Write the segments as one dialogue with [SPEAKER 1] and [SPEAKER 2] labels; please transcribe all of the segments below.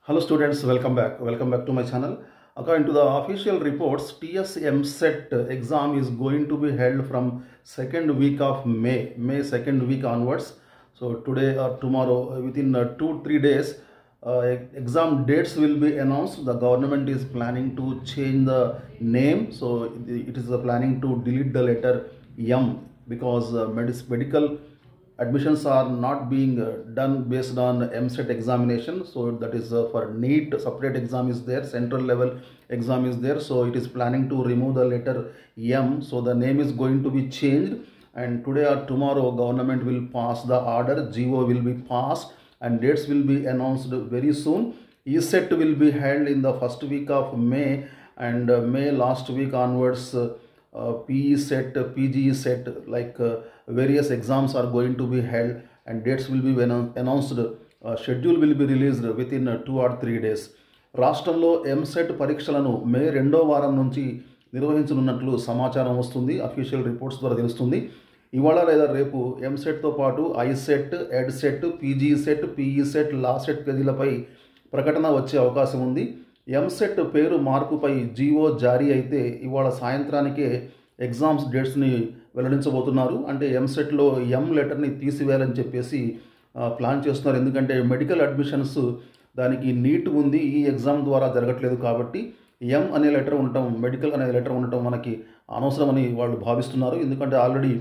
[SPEAKER 1] Hello students, welcome back. Welcome back to my channel. According to the official reports, TSMCET exam is going to be held from second week of May second week onwards. So today or tomorrow, within 2-3 days, exam dates will be announced. The government is planning to change the name. So it is planning to delete the letter M because medical admissions are not being done based on MCET examination. So that is for NEET separate exam is there, central level exam is there. So it is planning to remove the letter M. So the name is going to be changed, and today or tomorrow government will pass the order, GO will be passed, and dates will be announced very soon. ESET will be held in the first week of May, and May last week onwards PE set, PGE set, various exams are going to be held, and dates will be announced. Schedule will be released within 2 or 3 days. రాష్ట్రంలో ఎంసెట్ పరీక్షలను మే 2వ వారం నుంచి నిర్వహించనున్నట్లు సమాచారం వస్తుంది. Official reports ద్వారా తెలుస్తుంది. ఇవాళ లేదా రేపు ఎంసెట్తో పాటు ICET, EdCET, PG CET, PE CET, law CET తేదీలపై ప్రకటన వచ్చే అవకాశం ఉంది. ఎంసెట్ పేరు మార్పుపై జీవో జారీ అయితే ఇవాళ సాయంత్రానికే ఎగ్జామ్స్ డేట్స్ని వెల్లడించబోతున్నారు. అంటే ఎంసెట్లో ఎం లెటర్ని తీసివేయాలని చెప్పేసి ప్లాన్ చేస్తున్నారు. ఎందుకంటే మెడికల్ అడ్మిషన్స్ దానికి నీట్ ఉంది, ఈ ఎగ్జామ్ ద్వారా జరగట్లేదు కాబట్టి ఎం అనే లెటర్ ఉండటం, మెడికల్ అనే లెటర్ ఉండటం మనకి అనవసరమని వాళ్ళు భావిస్తున్నారు. ఎందుకంటే ఆల్రెడీ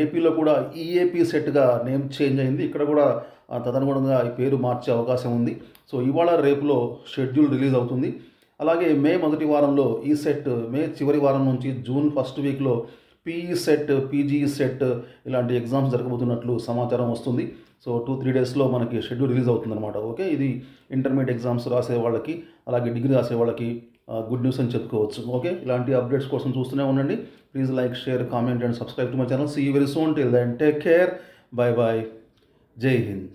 [SPEAKER 1] ఏపీలో కూడా ఈఏపీ సెట్గా నేమ్ చేంజ్ అయింది. ఇక్కడ కూడా తదనుగుణంగా ఈ పేరు మార్చే అవకాశం ఉంది. సో ఇవాళ రేపులో షెడ్యూల్ రిలీజ్ అవుతుంది. అలాగే మే మొదటి వారంలో ఈ సెట్, మే చివరి వారం నుంచి జూన్ ఫస్ట్ వీక్లో పీఈ సెట్, పీజీ సెట్ ఇలాంటి ఎగ్జామ్స్ జరగబోతున్నట్లు సమాచారం వస్తుంది. సో 2-3 డేస్లో మనకి షెడ్యూల్ రిలీజ్ అవుతుంది అనమాట. ఓకే, ఇది ఇంటర్మీడియట్ ఎగ్జామ్స్ రాసే వాళ్ళకి, అలాగే డిగ్రీ రాసే వాళ్ళకి గుడ్ న్యూస్ అని చెప్పుకోవచ్చు. ఓకే, ఇలాంటి అప్డేట్స్ కోసం చూస్తూనే ఉండండి. Please like, share, comment and subscribe to my channel. See you very soon. Till then take care. Bye bye. Jai Hind.